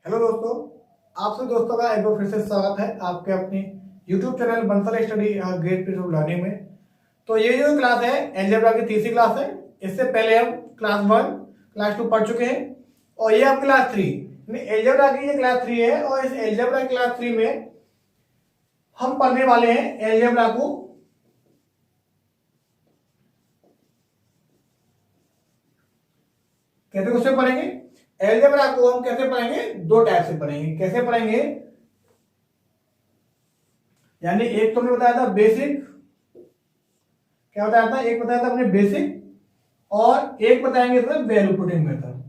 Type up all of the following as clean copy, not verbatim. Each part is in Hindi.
हेलो दोस्तों, आप सब दोस्तों का एक बार फिर से स्वागत है आपके अपने YouTube channel Bansal study grade period learning में। तो ये जो क्लास है अलजेब्रा की तीसरी क्लास है। इससे पहले हम क्लास 1 क्लास 2 पढ़ चुके हैं और ये अब क्लास 3 अलजेब्रा की ये क्लास 3 है। और इस अलजेब्रा क्लास 3 में हम पढ़ने वाले हैं अलजेब्रा को कैसे क्वेश्चन पढ़ेंगे। अलजेब्रा को हम कैसे पढ़ेंगे, दो टाइप से पढ़ेंगे। कैसे पढ़ेंगे, यानी एक तो हमने बताया था बेसिक, क्या बताया था, एक बताया था हमने बेसिक और एक बताएंगे इसमें वैल्यू पुटिंग मेथड।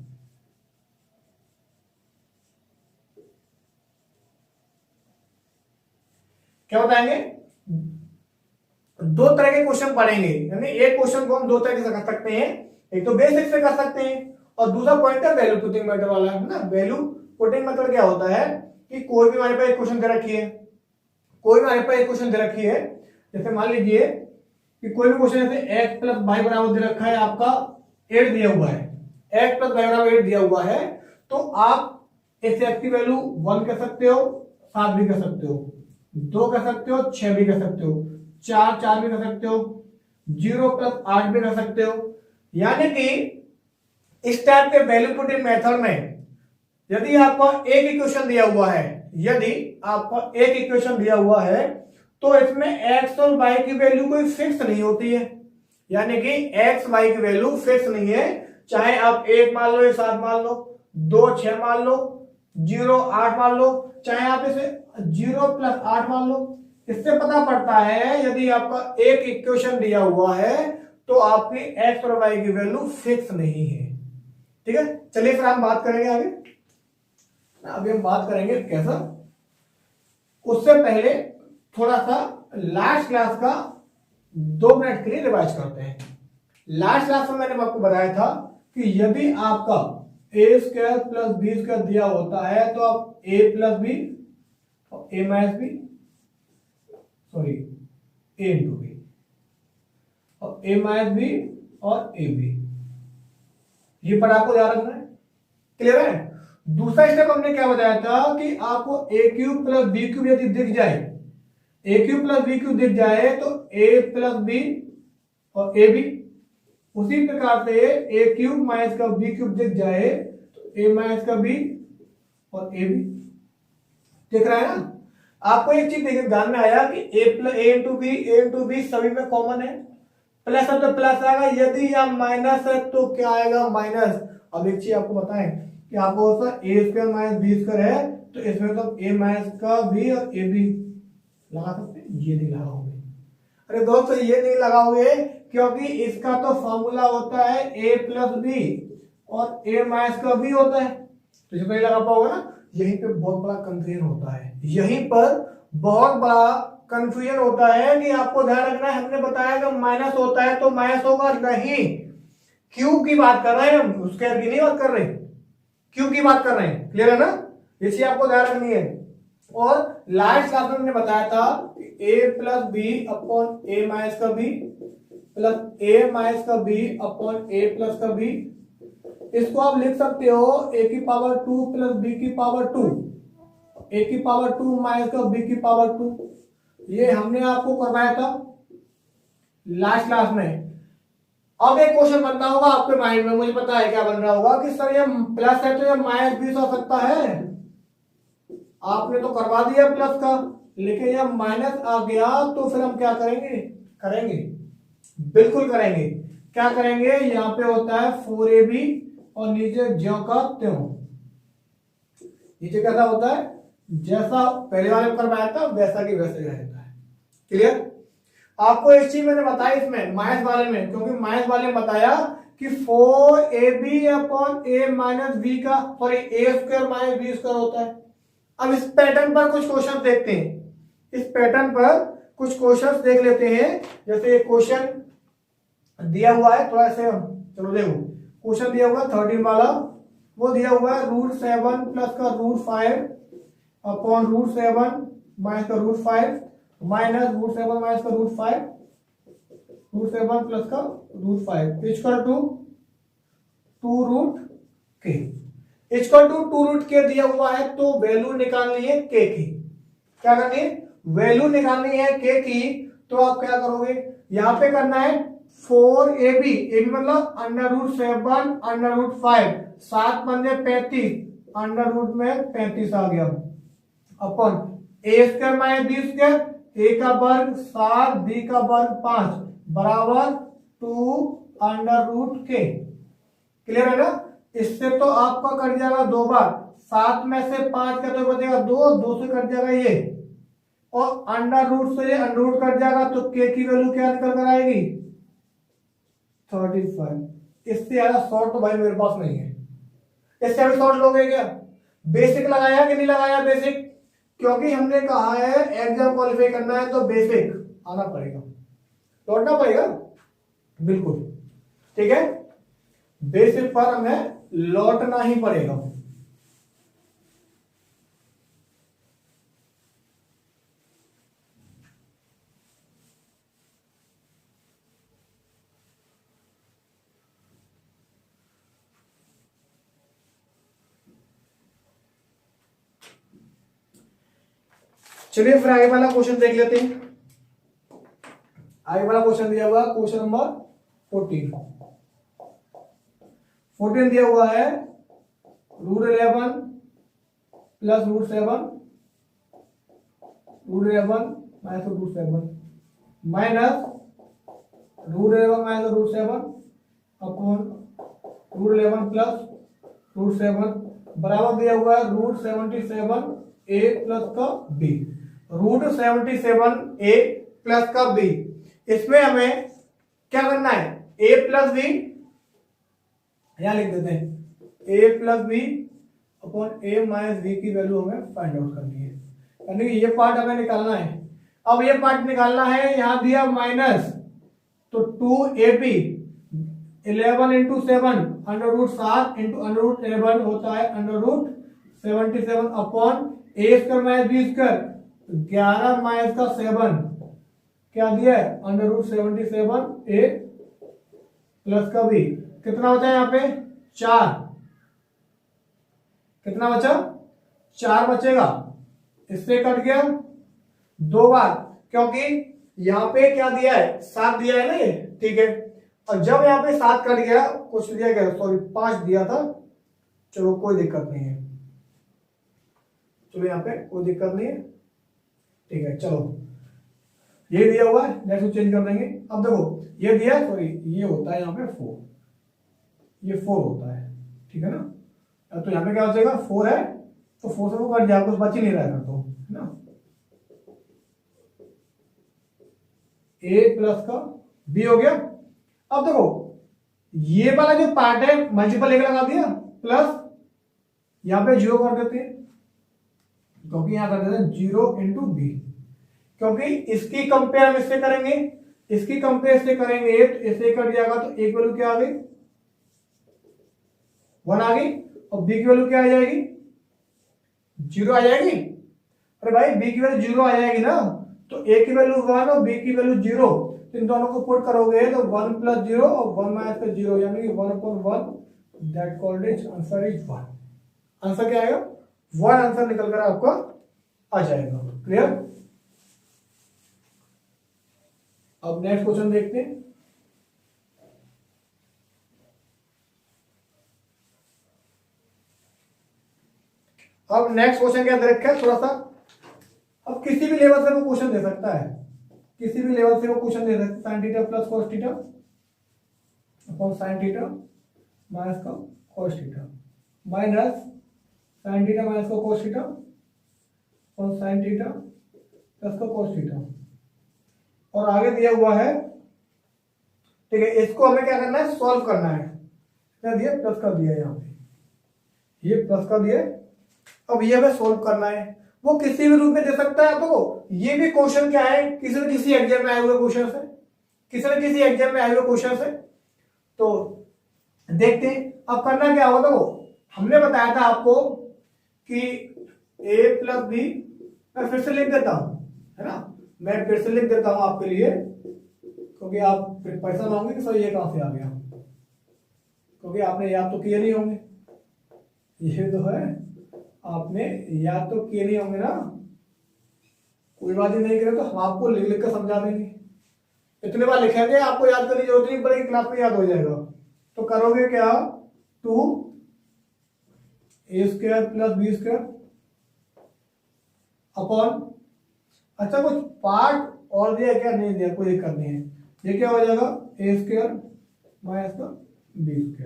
क्या बताएंगे, दो तरह के क्वेश्चन पढ़ेंगे। यानी एक क्वेश्चन को हम दो तरह से कर सकते हैं, एक तो बेसिक से कर सकते हैं और दूसरा पॉइंट है वैल्यू पुटिंग मेथड वाला, है ना। वैल्यू पुटिंग मेथड क्या होता है कि कोई भी हमारे पास एक क्वेश्चन दे रखी है, कोई भी हमारे पास एक क्वेश्चन दे रखी है। जैसे मान लीजिए कि कोई भी क्वेश्चन जैसे x प्लस वाई बराबर दे रखा है, आपका 8 दिया हुआ है, x प्लस वाई बराबर 8 दिया हुआ है, तो आप इस x की वैल्यू 1 कर सकते हो, 7 भी कर सकते हो, 2 कर सकते हो, 6 भी कर सकते हो, 4 भी कर सकते हो, 0 प्लस 8 भी कर सकते हो। यानी कि इस टाइप के वैल्यू पुटिंग मेथड में यदि आपको एक इक्वेशन दिया हुआ है, यदि आपको एक इक्वेशन दिया हुआ है तो इसमें x और y की वैल्यू कोई फिक्स नहीं होती है। यानी कि x y की वैल्यू फिक्स नहीं है, चाहे आप 1 मान लो, 7 मान लो, 2 6 मान लो, 0 8 मान लो, चाहे आप इसे 0 प्लस 8 मान लो। इससे पता पड़ता है यदि आपका एक इक्वेशन दिया हुआ है तो आपकी x और y की वैल्यू फिक्स नहीं है। ठीक है, चलिए फिर हम बात करेंगे आगे। अभी हम बात करेंगे कैसा। उससे पहले थोड़ा सा लास्ट क्लास का 2 मिनट के लिए रिवाइज करते हैं। लास्ट क्लास में मैंने आपको बताया था कि यदि आपका ए स्क्वायर प्लस बी स्क्वायर दिया होता है तो आप ए प्लस बी और ए माइनस बी, सॉरी ए इंटू बी और ए माइनस बी और ए बी, ये पर आपको याद रखना है। क्लियर है। दूसरा स्टेप हमने क्या बताया था कि आपको ए क्यूब प्लस बी क्यूब यदि दिख जाए, ए क्यूब प्लस बी क्यूब दिख जाए तो ए प्लस बी और ए बी, उसी प्रकार से ए क्यूब माइनस का बी क्यूब दिख जाए तो ए माइनस का बी और ए बी। दिख रहा है ना। आपको एक चीज देखिए ध्यान में आया कि ए इंटू बी सभी में कॉमन है, प्लस है तो प्लस आएगा, यदि यहाँ माइनस है तो क्या आएगा, माइनस। अब एक चीज आपको बताएं कि आपको ए स्क्वायर माइनस बी स्क्वायर है तो इसमें तो ए माइनस का बी और ए बी लगा सकते हैं, ये नहीं लगाओगे। अरे दोस्तों ये नहीं लगाओगे क्योंकि इसका तो फॉर्मूला होता है ए प्लस बी और ए माइनस का बी होता है, तो इसको नहीं लगा पाओगे ना। यहीं पे बहुत बड़ा कंफ्यूजन होता है, यहीं पर बहुत बड़ा कंफ्यूजन होता है कि आपको ध्यान रखना है। हमने बताया कि माइनस होता है तो माइनस होगा, नहीं, क्यूब की बात कर रहे हैं हम, स्क्वायर की नहीं बात कर रहे, क्यूब की बात कर रहे हैं। क्लियर है ना, ये चीज आपको ध्यान रखनी है। और लास्ट क्लास में मैंने बताया था ए प्लस बी अपॉन ए माइनस का बी प्लस ए माइनस का बी अपॉन ए प्लस का बी, इसको आप लिख सकते हो ए की पावर 2 प्लस बी की पावर 2, ए की पावर 2 माइनस का बी की पावर 2। ये हमने आपको करवाया था लास्ट क्लास में। अब एक क्वेश्चन बनता होगा आपके माइंड में, मुझे पता है क्या बन रहा होगा कि सर ये प्लस है तो ये माइनस भी हो सकता है। आपने तो करवा दिया प्लस का, लेकिन यह माइनस आ गया तो फिर हम क्या करेंगे, बिल्कुल करेंगे। क्या करेंगे, यहां पे होता है 4ab और नीचे ज्यों का त्यों, नीचे कैसा होता है, जैसा पहले वाले में करवाया था वैसा की वैसा ही रहता है। क्लियर। आपको एक चीज मैंने बताया इसमें माइनस वाले में, क्योंकि माइनस वाले में बताया कि 4ab अपॉन ए माइनस बी का, सॉरी ए स्क्वायर माइनस बी स्क्वायर होता है। अब इस पैटर्न पर कुछ क्वेश्चन देखते हैं, इस पैटर्न पर कुछ क्वेश्चन देख लेते हैं। जैसे एक क्वेश्चन दिया हुआ है, थोड़ा सा चलो देखो, क्वेश्चन दिया हुआ है 13 वाला, वो दिया हुआ है √7 प्लस का √5 अपॉन √7 माइनस का √5 माइनस √7 माइनस का √5, √7 प्लस का √5 equal to 2 √k। Equal to 2√k दिया हुआ है, तो वैल्यू निकालनी है k की। क्या करनी है? वैल्यू निकालनी है k की। तो आप क्या करोगे, यहां पे करना है 4ab, ab मतलब √7 √5, 7 पंजे 35, अंडर रूट में 35 आ गया, अपन a² - b², a का वर्ग 7, b का वर्ग 5 बराबर 2√k। क्लियर है ना? इससे तो आपका कट जाएगा 2 बार, 7 में से 5 का तो बचेगा 2, 2 से कट जाएगा ये, और अंडर रूट से ये अंडर रूट कट जाएगा, तो k की वैल्यू क्या निकल कर आएगी? 35। इससे ज्यादा शॉर्ट तो भाई मेरे पास नहीं है। इससे अभी शॉर्ट लोगे क्या? बेसिक लगाया कि नहीं लगाया? बेसिक, क्योंकि हमने कहा है एग्जाम क्वालिफाई करना है तो बेसिक आना पड़ेगा, लौटना पड़ेगा, बिल्कुल ठीक है। बेसिक पर हमें लौटना ही पड़ेगा। चलिए फिर आगे वाला क्वेश्चन देख लेते हैं। आगे वाला क्वेश्चन दिया हुआ क्वेश्चन नंबर 14 दिया हुआ है √11 plus √7 √11 minus √7 minus √11 minus √7 upon √11 plus √7 बराबर दिया हुआ है √77a प्लस का b, √77a प्लस का b। इसमें हमें क्या करना है? a प्लस b, यहां लिख देते हैं a plus b upon a minus b की वैल्यू हमें फाइंड आउट करनी है, यानी कि ये पार्ट हमें निकालना है। अब ये पार्ट निकालना है, यहां दिया माइनस, तो 2ab 11 इंटू 7 √7 इंटू √11 होता है √77 upon a² minus b², 11 minus का 7 क्या दिया है? √77a प्लस का b। कितना बचा यहाँ पे? 4। कितना बचा? 4 बचेगा, इससे कट गया 2 बार, क्योंकि यहाँ पे क्या दिया है? 7 दिया है ना ये, ठीक है। और जब यहाँ पे 7 कट गया, कुछ दिया गया, सॉरी 5 दिया था, चलो कोई दिक्कत नहीं है, चलो यहाँ पे कोई दिक्कत नहीं है, ठीक है। चलो ये दिया हुआ है, नेक्स्ट चेंज कर देंगे। अब देखो ये दिया, सॉरी ये होता है यहाँ पे 4, ये 4 होता है, ठीक है ना। अब तो यहाँ पे क्या हो जाएगा? 4 है, तो 4 से वो कट जाएगा, कुछ बच ही नहीं रहा है, तो है ना। a प्लस का b हो गया। अब देखो ये वाला जो पार्ट है मल्टीपल एक लगा दिया, प्लस यहां पे 0 कर देते हैं, क्योंकि यहां कर देते हैं 0 इंटू बी, क्योंकि इसकी कंपेयर हम इससे करेंगे, इसकी कंपेयर से करेंगे तो इससे कट जाएगा, तो एक वैल्यू क्या आ गई? 1 आ गई, और बी की वैल्यू क्या आ जाएगी? 0 आ जाएगी। अरे भाई बी की वैल्यू 0 आ जाएगी ना, तो ए की वैल्यू 1 और बी की वैल्यू 0, इन दोनों को पुट करोगे तो 1 प्लस 0 और 1 माइनस का 0, यानी कि 1/1, that called is answer is 1। Answer क्या आएगा? 1 आंसर निकल कर आपका आ जाएगा। क्लियर? अब नेक्स्ट क्वेश्चन देखते हैं। अब नेक्स्ट क्वेश्चन क्या दे रखा है थोड़ा सा, अब किसी भी लेवल से वो क्वेश्चन दे सकता है, किसी भी लेवल से वो क्वेश्चन दे सकता है। Sine theta plus cos theta upon sine theta minus का cos theta, minus sine theta minus का cos theta upon sine theta plus का कॉस थीटा, और आगे दिया हुआ है, ठीक है। इसको हमें क्या करना है? सॉल्व करना है। क्या दिया? प्लस का दिया, यहाँ पे ये प्लस का दिया, अब ये हमें सॉल्व करना है। वो किसी भी रूप में दे सकता है आपको। ये भी क्वेश्चन क्या है, किसी न किसी एग्जाम में आए हुए क्वेश्चन है, किसी न किसी एग्जाम में आए हुए क्वेश्चन है। तो देखते हैं अब करना क्या होगा। देखो हमने बताया था आपको कि a प्लस बी, मैं फिर से लिख देता हूं, है ना, मैं फिर से लिख देता हूं आपके लिए, क्योंकि आप फिर पैसा मांगोगे कि सर ये कहां से आ गया, क्योंकि आपने याद तो किए नहीं होंगे। ये तो है, आपने याद तो किए नहीं होंगे ना, कोई बात ही नहीं करे तो हम आपको लिख लिख कर समझा देंगे, इतने बार लिखेंगे आपको याद करने की जरूरत नहीं पड़ेगी, क्लास में याद हो जाएगा। तो करोगे क्या, 2a² प्लस b² अपॉन, अच्छा कुछ पार्ट और दिया क्या, नहीं दिया, कोई दिक्कत नहीं है, ये क्या हो जाएगा a² माइनस का b²।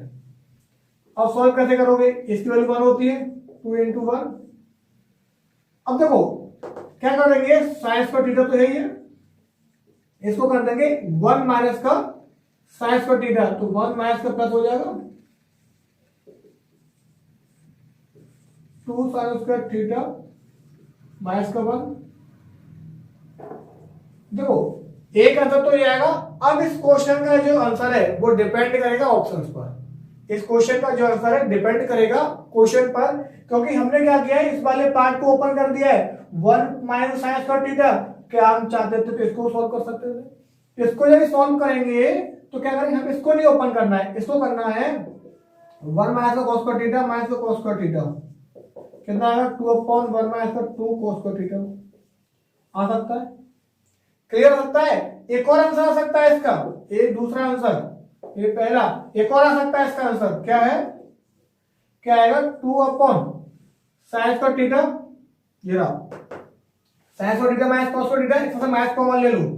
अब सॉल्व कैसे करोगे, इसकी वैल्यू 1 होती है, 2 into 1। अब देखो क्या करेंगे, साइंस का थीटा तो है ही है, इसको कर देंगे 1 माइनस का साइंस का थीटा, तो 1 माइनस का प्लस हो जाएगा 2 साइन स्क्वायर थीटा माइनस का 1। देखो एक आंसर तो ये आएगा। अब इस क्वेश्चन का जो आंसर है वो डिपेंड करेगा ऑप्शंस पर, इस क्वेश्चन का जो आंसर है डिपेंड करेगा क्वेश्चन पर, क्योंकि हमने क्या किया है, इस वाले पार्ट को ओपन कर दिया है, 1 माइनस साइन स्क्वायर थीटा, क्या हम चाहते थे तो इसको सॉल्व कर सकते थे, इसको जब सॉल्व करेंगे तो क्या करेंगे, हम इसको नहीं ओपन करना है, इसको करना है 1 माइनस का cos स्क्वायर थीटा माइनस का cos स्क्वायर थीटा, कितना आएगा 2/1 माइनस का 2 cos स्क्वायर थीटा। आ सकता है, क्लियर हो सकता है। एक और आंसर आ सकता है इसका, एक दूसरा आंसर, ये पहला, एक और आ सकता है इसका आंसर, क्या है, क्या आएगा 2/sin स्क्वायर थीटा, ये रहा sin square theta minus cos square theta, इसमें माइनस कॉमन ले लूं,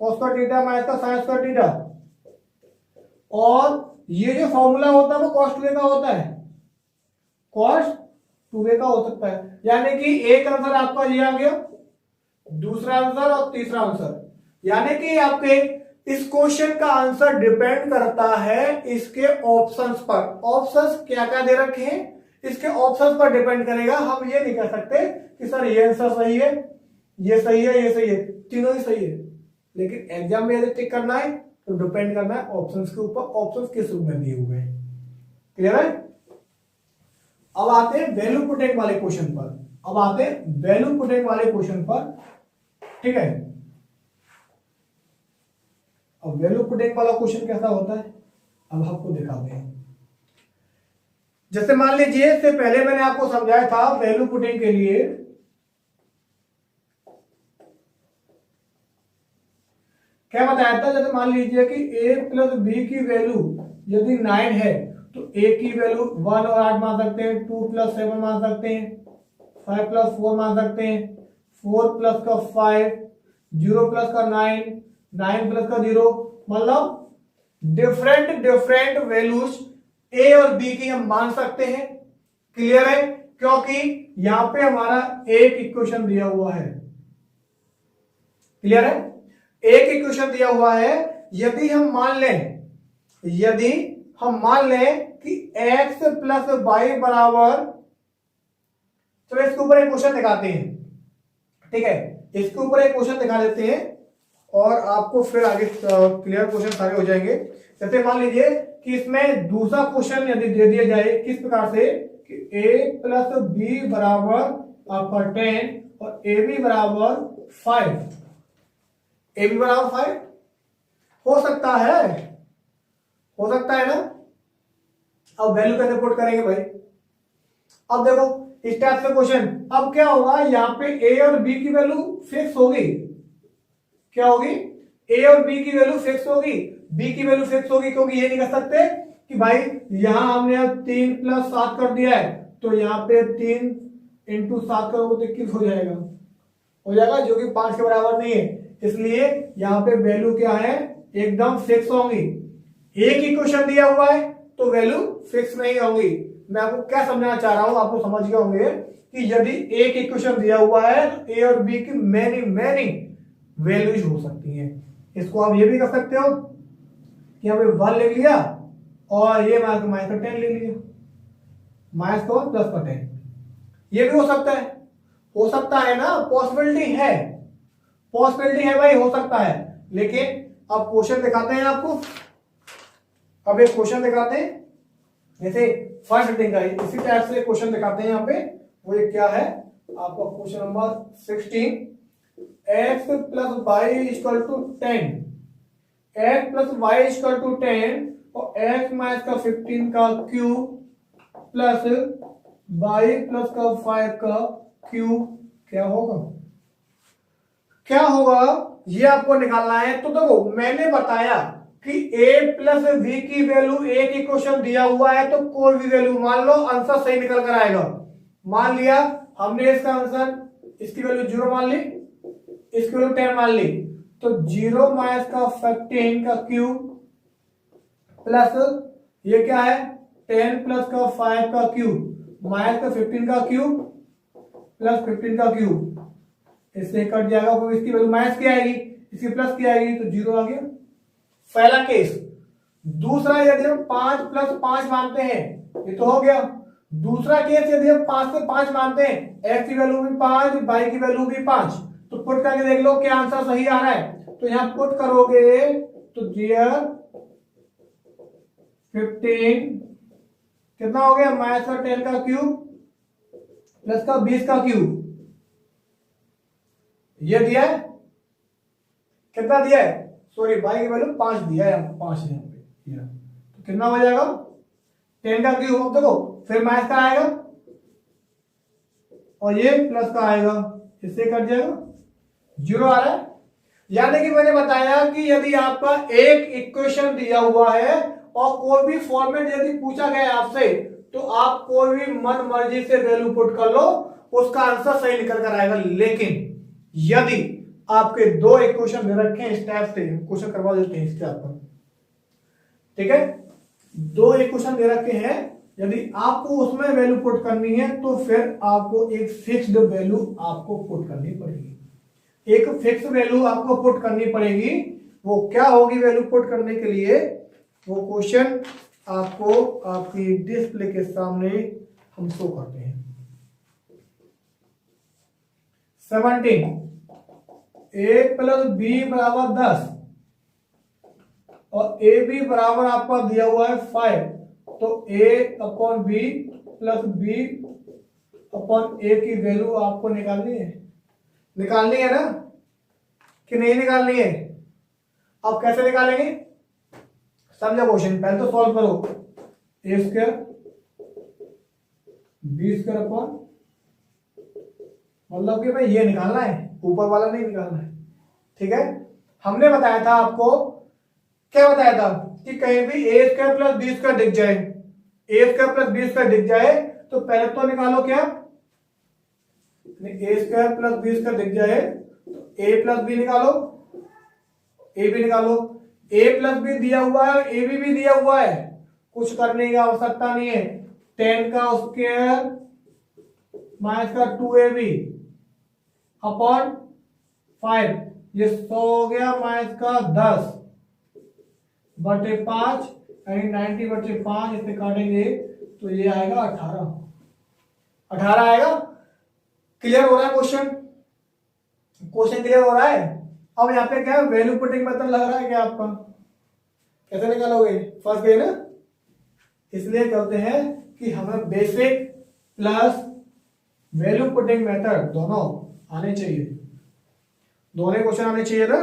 cos स्क्वायर थीटा माइनस का sin स्क्वायर थीटा, और ये जो फॉर्मूला होता है वो cos 2a का होता है, cos 2a का हो सकता है, यानी कि एक आंसर आपका ये आ गया, दूसरा आंसर और तीसरा आंसर, यानी कि आपके इस क्वेश्चन का आंसर डिपेंड करता है इसके ऑप्शंस पर। ऑप्शंस क्या क्या दे रखे हैं, इसके ऑप्शंस पर डिपेंड करेगा। हम ये नहीं कह सकते कि सर ये आंसर सही है, ये सही है, ये सही है, तीनों ही सही है, लेकिन एग्जाम में यदि टिक करना है तो डिपेंड करना है ऑप्शंस के ऊपर, ऑप्शंस किस रूप में दिए हुए हैं। क्लियर है। अब आते हैं वैल्यू पुटिंग वाले क्वेश्चन पर, अब आते हैं वैल्यू पुटिंग वाले क्वेश्चन पर, ठीक है। अब वैल्यू पुटिंग वाला क्वेश्चन कैसा होता है, अब आपको दिखाते हैं। जैसे मान लीजिए, इससे पहले मैंने आपको समझाया था वैल्यू पुटिंग के लिए, क्या बताया था, जैसे मान लीजिए कि a प्लस बी की वैल्यू यदि 9 है तो a की वैल्यू 1 और 8 मान सकते हैं, 2 प्लस 7 मान सकते हैं, 5 प्लस 4 मान सकते हैं, 4 प्लस का 5, 0 प्लस का 9, 9 प्लस का 0, मतलब डिफरेंट डिफरेंट वैल्यूज a और b की हम मान सकते हैं। क्लियर है, क्योंकि यहां पे हमारा एक इक्वेशन दिया हुआ है। क्लियर है, एक इक्वेशन दिया हुआ है। यदि हम मान लें कि x प्लस वाई बराबर, चलो इसके ऊपर एक क्वेश्चन दिखाते हैं, ठीक है, इसके ऊपर एक क्वेश्चन दिखा देते हैं और आपको फिर आगे क्लियर क्वेश्चन सारे हो जाएंगे। जैसे मान लीजिए कि इसमें दूसरा क्वेश्चन यदि दे दिया जाए किस प्रकार से कि a प्लस बी बराबर आपका 10 और ए बी बराबर 5, ए बी बराबर 5 हो सकता है ना। अब वैल्यू कैसे पुट करेंगे भाई, अब देखो इस टाइप से क्वेश्चन, अब क्या होगा, यहाँ पे a और b की वैल्यू फिक्स होगी, क्या होगी, a और b की वैल्यू फिक्स होगी, b की वैल्यू फिक्स होगी, क्योंकि ये नहीं कर सकते कि भाई यहां हमने अब 3 प्लस 7 कर दिया है तो यहाँ पे 3 इंटू 7 करोगे तो 21 हो जाएगा, जो कि 5 के बराबर नहीं है, इसलिए यहाँ पे वैल्यू क्या है, एकदम फिक्स होंगी। एक ही क्वेश्चन दिया हुआ है तो वैल्यू फिक्स नहीं होंगी। मैं आपको क्या समझाना चाह रहा हूं, आपको समझ गए होंगे कि यदि एक इक्वेशन दिया हुआ है तो ए और बी की मैनी वैल्यूज हो सकती हैं। इसको आप ये भी कर सकते हो कि यहाँ पे 1 ले लिया और ये माइनस का 10 ले लिया, माइनस का 10 का 10, ये भी हो सकता है ना, पॉसिबिलिटी है भाई, हो सकता है। लेकिन अब क्वेश्चन दिखाते हैं आपको, अब एक क्वेश्चन दिखाते हैं, जैसे फर्स्ट हेडिंग का इसी टाइप से क्वेश्चन दिखाते हैं यहाँ पे। वो ये क्या है आपका question number 16, x plus y equal to 10, x plus y equal to 10 और x माइनस का 15 का क्यूब प्लस 22 प्लस का 5 का क्यूब क्या होगा, क्या होगा ये आपको निकालना है। तो देखो मैंने बताया कि a प्लस v की वैल्यू एक इक्वेशन दिया हुआ है, तो कोई भी वैल्यू मान लो, आंसर सही निकल कर आएगा। मान लिया हमने इसका आंसर, इसकी वैल्यू 0 मान ली, इसकी वैल्यू 10 मान ली, तो 0 माइनस का 15 का क्यूब प्लस ये क्या है 10 प्लस का 5 का क्यूब माइनस का 15 का क्यूब प्लस 15 का क्यूब, इससे कट जाएगा, तो इसकी वैल्यू माइनस की आएगी, इसकी प्लस की आएगी, तो 0 आ गया पहला केस। दूसरा यदि हम 5 प्लस 5 मानते हैं, ये तो हो गया। दूसरा केस यदि हम 5 से 5 मानते हैं, x की वैल्यू भी 5, y की वैल्यू भी 5, तो पुट करके देख लो क्या आंसर सही आ रहा है। तो यहां पुट करोगे तो डियर 15 कितना हो गया, माइनस का 10 का क्यूब प्लस का 20 का क्यूब, ये दिया है, कितना दिया है, सॉरी y की वैल्यू 5 दिया है, 5 यहाँ पे, तो कितना हो जाएगा 10 का क्यूब। अब देखो फिर माइनस का आएगा और ये प्लस का आएगा, इससे कट जाएगा, 0 आ रहा है। यानी कि मैंने बताया कि यदि आपका एक इक्वेशन दिया हुआ है और कोई भी फॉर्मेट यदि पूछा गया आपसे, तो आप कोई भी मन मर्जी से वैल्यू पुट कर लो, उसका आंसर सही निकल कर आएगा। लेकिन यदि आपके दो इक्वेशन दे रखे हैं, इस टाइप से क्वेश्चन करवा देते हैं इसके पर, ठीक है, दो इक्वेशन दे रखे हैं, यदि आपको उसमें वैल्यू पुट करनी है तो फिर आपको एक फिक्स्ड वैल्यू आपको पुट करनी पड़ेगी, एक फिक्स वैल्यू आपको पुट करनी पड़ेगी। वो क्या होगी वैल्यू पुट करने के लिए, वो क्वेश्चन आपको आपकी डिस्प्ले के सामने हम शो करते हैं। 17 a प्लस बी बराबर 10 और ए बी बराबर आपका दिया हुआ है 5, तो a upon B plus B upon A की वैल्यू आपको निकालनी है ना, कि नहीं निकालनी है। अब कैसे निकालेंगे, समझो क्वेश्चन, पहले तो सॉल्व करो, ए स्क्वायर बी स्क्वायर अपॉन, मतलब कि भाई ये निकालना है, ऊपर वाला नहीं निकालना है, ठीक है। हमने बताया था आपको, क्या बताया था कि कहीं भी ए स्क्वायर प्लस बी स्क्वायर दिख जाए, ए स्क्वायर प्लस बी स्क्वायर दिख जाए तो पहले तो निकालो क्या, ए स्क्वायर प्लस बी स्क्वायर दिख जाए तो ए प्लस बी निकालो, ए बी निकालो, ए प्लस बी दिया हुआ है, ए बी भी दिया हुआ है, कुछ करने की आवश्यकता नहीं है। 10 का स्क्वायर माइनस का 2ab अपॉन 5, ये 100 हो गया, माइनस का 10 बटे 5 यानी 90 बटे 5, इसे काटेंगे तो ये आएगा 18 आएगा। क्लियर हो रहा है क्वेश्चन क्लियर हो रहा है। अब यहाँ पे क्या है, वैल्यू पुटिंग मेथड लग रहा है क्या आपका, कैसे निकालोगे, फंस गए ना। इसलिए कहते हैं कि हमें basic plus value putting method दोनों आने चाहिए, दोनों क्वेश्चन आने चाहिए ना।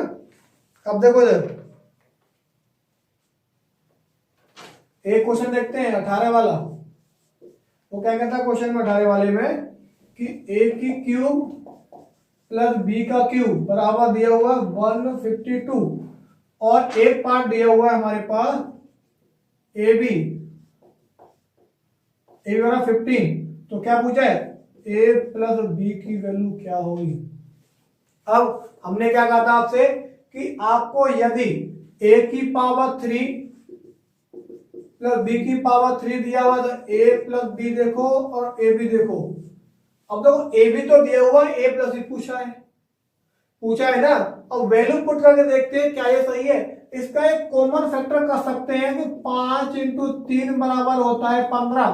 अब देखो इधर एक क्वेश्चन देखते हैं 18 वाला, वो क्या कहता है क्वेश्चन में 18 वाले में कि a की क्यूब प्लस b का क्यूब बराबर दिया हुआ 152 और एक पार्ट दिया हुआ है हमारे पास ab बराबर 15, तो क्या पूछा है a प्लस b की वैल्यू क्या होगी। अब हमने क्या कहा था आपसे कि आपको यदि a की पावर 3 प्लस b की पावर 3 दिया हुआ तो a प्लस b देखो और a b देखो। अब देखो a b तो दिया हुआ है, a प्लस b पूछा है ना। अब वैल्यू पुट करके देखते हैं क्या ये सही है। इसका एक कॉमन फैक्टर कर सकते हैं कि 5 इंटू 3 बराबर होता है 15।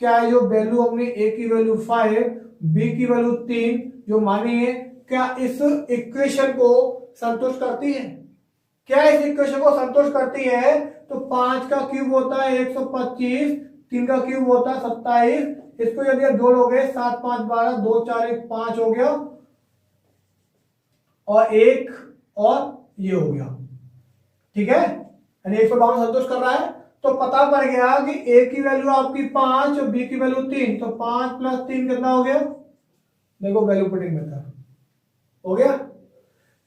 क्या जो वैल्यू हमने a की वैल्यू 5 b की वैल्यू 3 जो मानी है, क्या इस इक्वेशन को संतुष्ट करती है, क्या इस इक्वेशन को संतुष्ट करती है। तो 5 का क्यूब होता है 125, 3 का क्यूब होता है 27, इसको यदि आप जोड़ोगे 7 5 12, 2 4 1 5 हो गया और एक और ये हो गया, ठीक है, यानी 152 संतुष्ट कर रहा है। तो पता पड़ गया कि ए की वैल्यू आपकी 5 और बी की वैल्यू 3, तो 5 + 3 कितना हो गया? देखो वैल्यू पुटिंग मेथड हो गया।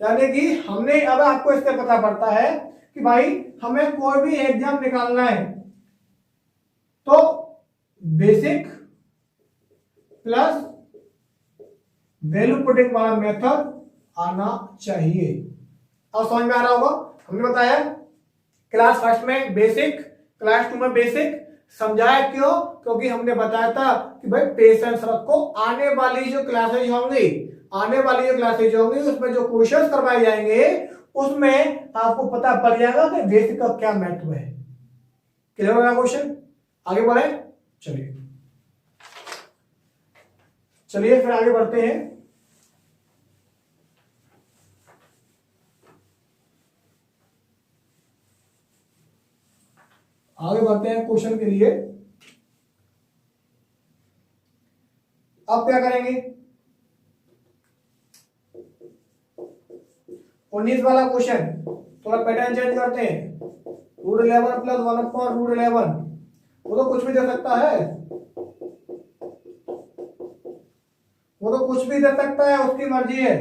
यानी कि हमने अब आपको इससे पता पड़ता है कि भाई हमें कोई भी एग्जाम निकालना है तो बेसिक प्लस वैल्यू पुटिंग वाला मेथड आना चाहिए। अब समझ में आ रहा होगा। हमने बताया क्लास फर्स्ट में बेसिक, क्लास 2 में बेसिक। समझाया क्यों? क्योंकि हमने बताया था कि भाई पेशेंस रखो, आने वाली जो क्लासेज होंगी, आने वाली जो क्लासेज होंगी उसमें जो क्वेश्चंस करवाए जाएंगे उसमें आपको पता पड़ जाएगा कि बेसिक का क्या महत्व है। क्लियर हो गया क्वेश्चन? आगे बढ़े, चलिए चलिए फिर आगे बढ़ते हैं। आगे बढ़ते हैं क्वेश्चन के लिए। अब क्या करेंगे? 19 वाला क्वेश्चन थोड़ा पैटर्न चेंज करते हैं। √11 + 1/√11 वो तो कुछ भी दे सकता है, वो तो कुछ भी दे सकता है, उसकी मर्जी है।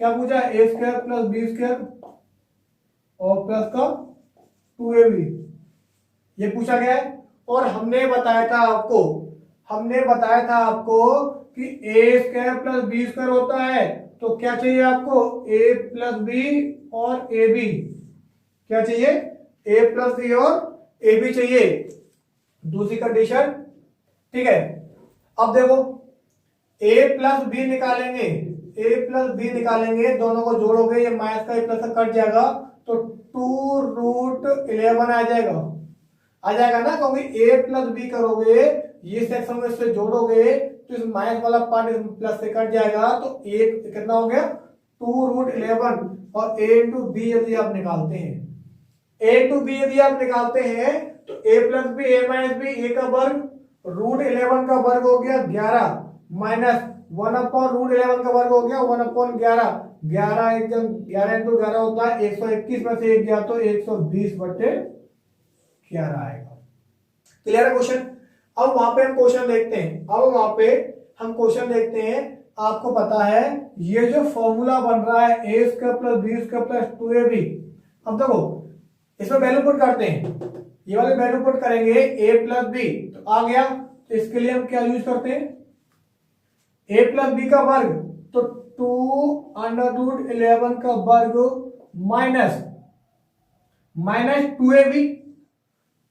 क्या पूछा? a² + b² और प्लस का 2ab ये पूछा गया है। और हमने बताया था आपको कि a² + b² होता है, तो क्या चाहिए आपको? a + b और ab। क्या चाहिए? a + b और ab चाहिए, दूसरी कंडीशन। ठीक है, अब देखो a + b निकालेंगे, दोनों को जोड़ोगे, ये माइनस का प्लस का कट जाएगा, तो 2√11 आ जाएगा ना, क्योंकि a + b करोगे, ये सेक्शन में से जोड़ोगे तो इस माइनस वाला पार्ट इस प्लस से कट जाएगा, तो एक कितना हो गया? 2√11। और a × b यदि आप निकालते हैं, तो a + b, a - b, a का वर्ग √11 का वर्ग हो गया 11, माइनस 1/√11 का वर्ग हो गया 1/11। 11 एकदम 11 × 11 होता है 121 में से 1 गया तो 120/11 आएगा। क्लियर है क्वेश्चन? अब वहां पे हम क्वेश्चन देखते हैं। आपको पता है ये जो फॉर्मूला बन रहा है a² + b² + 2ab, अब देखो इसमें वैल्यू पुट करते हैं, ये वाले वैल्यू पुट करेंगे a + b, तो आ गया। तो इसके लिए हम क्या यूज करते हैं? a + b का वर्ग, तो 2√11 का वर्ग माइनस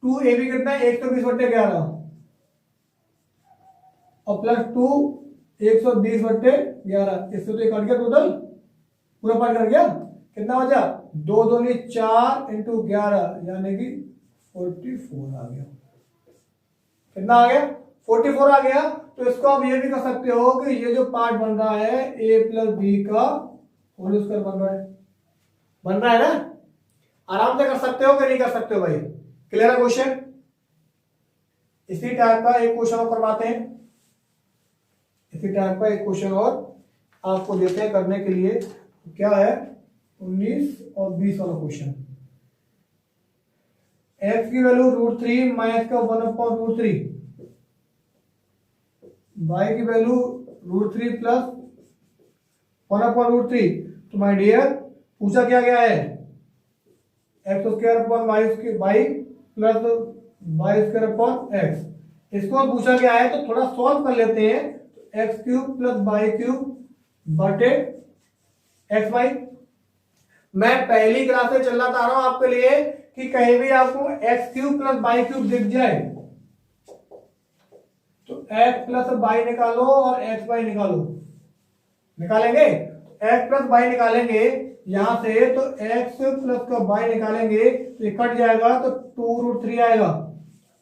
2ab कितना है? 120/11 और प्लस 2 120/11, इससे तो ये कट गया, टोटल पूरा पार्ट कट गया। कितना बचा? 2 दूनी 4 × 11 यानी कि 44 आ गया। कितना आ गया? 44 आ गया। तो इसको आप ये भी कर सकते हो कि ये जो पार्ट बन रहा है a + b का होल स्क्वायर बन रहा है ना, आराम से कर सकते हो कि नहीं कर सकते हो भाई? क्लियर है क्वेश्चन? इसी टाइप का एक क्वेश्चन और करवाते हैं, आपको देते हैं करने के लिए। क्या है? 19 और 20 वाला क्वेश्चन। x की वैल्यू √3 माइनस का 1/√3, y की वैल्यू √3 + 1/√3। तो माय डियर पूछा क्या गया है? x² y plus y² x, इसको पूछा गया है। तो थोड़ा सॉल्व कर लेते हैं। x³ + y³ बटे xy। मैं पहली क्लास से चलना चाह रहा हूं आपके लिए कि कहीं भी आपको x³ + y³ दिख जाए तो x + y निकालो और xy निकालो। निकालेंगे x + y निकालेंगे यहां से, तो x + y निकालेंगे तो ये कट जाएगा, तो 2√3 आएगा।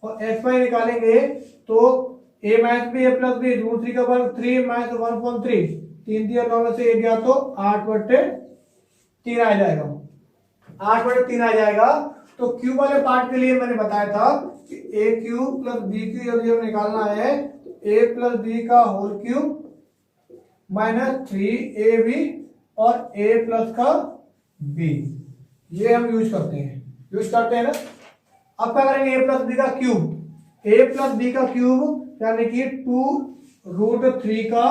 और xy निकालेंगे तो a - b a + b √3 का वर्ग 3 - 1/3, 3 दिया 9 में से 1 गया तो 8/3 आ जाएगा। 8/3 आ जाएगा। तो क्यूब वाले पार्ट के लिए मैंने बताया था कि a³ + b³ यदि हमें निकालना है तो a + b का होल क्यूब माइनस 3ab और a + का b, ये हम यूज करते हैं ना। अब क्या करेंगे, ए प्लस बी का क्यूब, ए प्लस बी का क्यूब यानी कि 2√3 का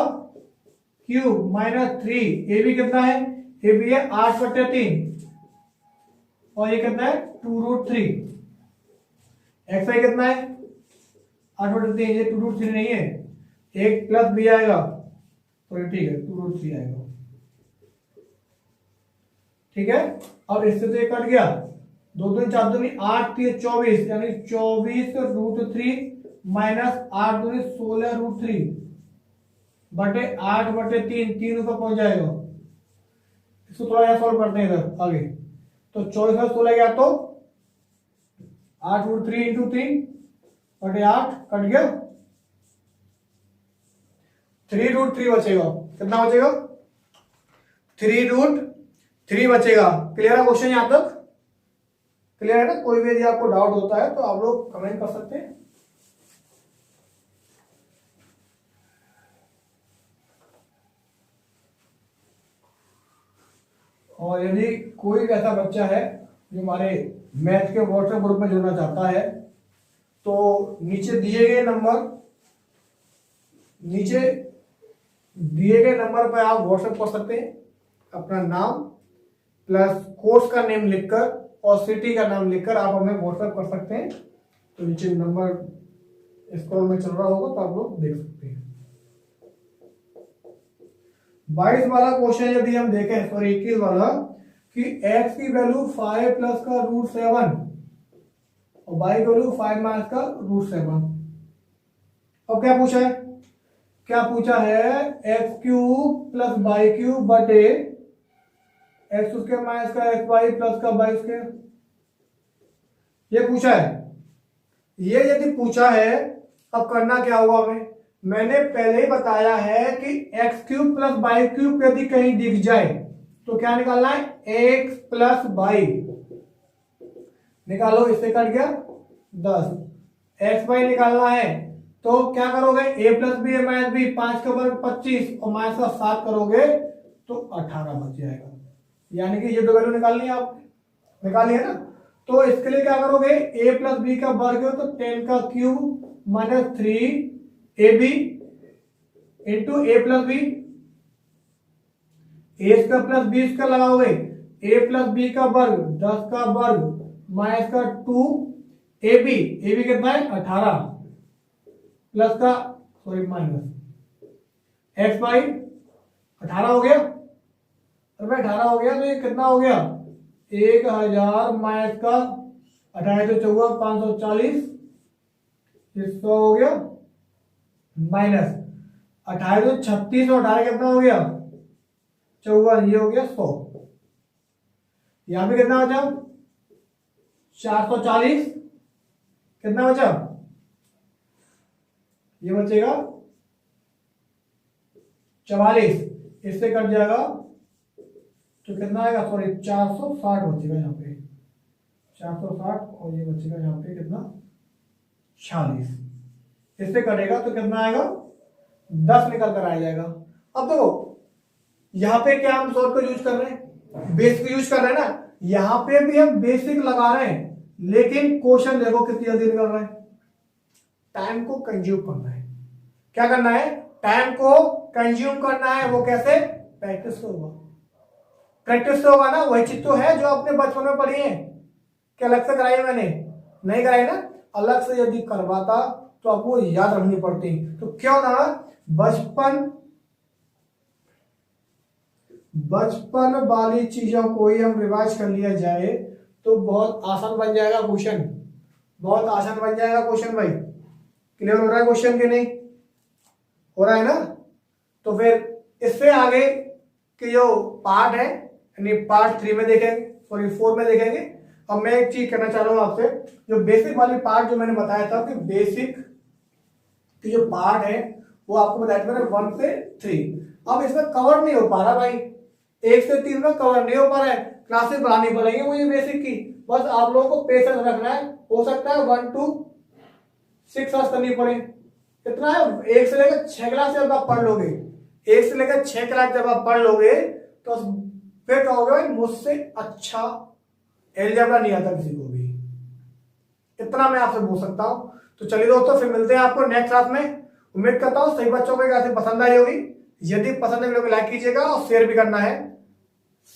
क्यूब माइनस 3, ए बी कितना है, ए बी है 8/3 और ये कितना है 2√3, एक्स वाई कितना है 8/3, ये 2√3 नहीं है, एक प्लस बी आएगा तो ये ठीक है 2√3 आएगा, ठीक है। अब इससे तो ये कट गया, 2×2=4, 8 3 24 यानी 24√3 माइनस 8×2 16√3 बटे 8/3, 3 ऊपर पहुंच जाएगा। इसको थोड़ा यहाँ सॉल्व करते हैं इधर आगे, तो 24 में 16 गया तो 8√3 इंटू 3 बटे 8 कट गया, 3√3 बचेगा, कितना बचेगा 3√3 बचेगा। क्लियर है क्वेश्चन यहां तक, क्लियर है ना? कोई भी यदि आपको डाउट होता है तो आप लोग कमेंट कर सकते हैं। और यदि कोई ऐसा बच्चा है जो हमारे मैथ के व्हाट्सएप ग्रुप में जुड़ना चाहता है तो नीचे दिए गए नंबर पर आप व्हाट्सएप कर सकते हैं, अपना नाम प्लस कोर्स का नेम लिखकर और सिटी का नाम लिखकर आप हमें व्हाट्सएप कर सकते हैं। तो नीचे नंबर स्क्रॉल में चल रहा होगा तो आप लोग देख सकते हैं। 22 वाला क्वेश्चन यदि हम देखें, सॉरी 21 वाला, कि x की वैल्यू 5 प्लस का √7 और y की वैल्यू 5 माइनस का √7। अब क्या पूछा है x³ प्लस y³ बटे x² माइनस का xy प्लस का y², ये पूछा है। ये यदि पूछा है अब करना क्या होगा हमें, मैंने पहले ही बताया है कि x³ प्लस y³ यदि कहीं दिख जाए तो क्या निकालना है, x प्लस y निकालो, इससे कट गया 10, xy निकालना है तो क्या करोगे, a plus b minus b, 5 का वर्ग 25 और माइनस का 7 करोगे तो 18 बच जाएगा। यानी कि ये दो वैल्यू निकालनी है, आप निकाली है ना। तो इसके लिए क्या करोगे, a प्लस बी का वर्ग हो तो 10 का cube minus 3ab into a plus b, a square plus b square लगाओगे, a प्लस बी का वर्ग 10 का वर्ग माइनस का 2ab, ab कितना है 18 प्लस का सॉरी माइनस एक्स बाई 18 हो गया, अरे 18 हो गया तो ये कितना हो गया 1000 माइनस का 18 तो 4 540, ये 100 हो गया माइनस 18 तो 36 और 18 कितना हो गया 54, ये हो गया 100। यहां पे कितना बचा 440, कितना बचा ये बचेगा 44, इससे कट जाएगा तो कितना आएगा, सॉरी 460 बचेगा यहाँ पे 460 और ये बचेगा यहाँ पे कितना 46, इससे कटेगा तो कितना आएगा 10 निकल कर आ जाएगा। अब देखो यहाँ पे क्या हम शॉर्ट को यूज कर रहे हैं, बेसिक यूज कर रहे हैं ना, यहाँ पे भी हम बेसिक लगा रहे हैं, लेकिन क्वेश्चन देखो कितनी जल्दी निकल रहा है। टाइम को कंज्यूम करना है, क्या करना है, टाइम को कंज्यूम करना है। वो कैसे, प्रैक्टिस से होगा, प्रैक्टिस से होगा ना। वही चीज तो है जो आपने बचपन में पढ़ी है, क्या अलग से कराई मैंने, नहीं कराई ना। अलग से यदि करवाता तो आपको याद रखनी पड़ती, तो क्यों ना बचपन वाली चीजों को ही हम रिवाइज कर लिया जाए तो बहुत आसान बन जाएगा क्वेश्चन, बहुत आसान बन जाएगा क्वेश्चन। भाई क्लियर हो रहा है क्वेश्चन के नहीं हो रहा है ना। तो फिर इससे आगे के जो पार्ट है यानी पार्ट 3 में देखेंगे, सॉरी 4 में देखेंगे। अब मैं एक चीज कहना चाह रहा हूं आपसे, जो बेसिक वाली पार्ट जो मैंने बताया था कि बेसिक की जो पार्ट है वो आपको बताया था 1 से 3। अब इसमें कवर नहीं हो पा रहा भाई, 1 से 3 में कवर नहीं हो पा रहा है, क्लासेस बढ़ानी पड़ेगी मुझे बेसिक की। बस आप लोगों को पेशेंस रखना है, हो सकता है 1 to 6 क्लास करनी पड़े। कितना है, 1 से लेकर 6 क्लास जब आप पढ़ लोगे, 1 से लेकर 6 क्लास जब आप पढ़ लोगे तो फिर कहोगे भाई मुझसे अच्छा एलजेब्रा नहीं आता किसी को भी। इतना मैं आपसे बोल सकता हूँ। तो चलिए दोस्तों, फिर मिलते हैं आपको नेक्स्ट क्लास में। उम्मीद करता हूँ सभी बच्चों को क्लास पसंद आई होगी। यदि पसंद है वीडियो को लाइक कीजिएगा और शेयर भी करना है।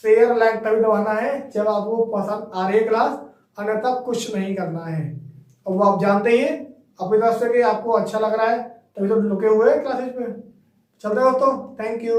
शेयर लाइक तभी दबाना है जब आपको पसंद आ रही है क्लास, अन्यथा कुछ नहीं करना है। और वो आप जानते ही हैं अपनी तरफ से कि आपको अच्छा लग रहा है, तभी तो रुके हुए क्लासेज पे। चलते दोस्तों, थैंक यू।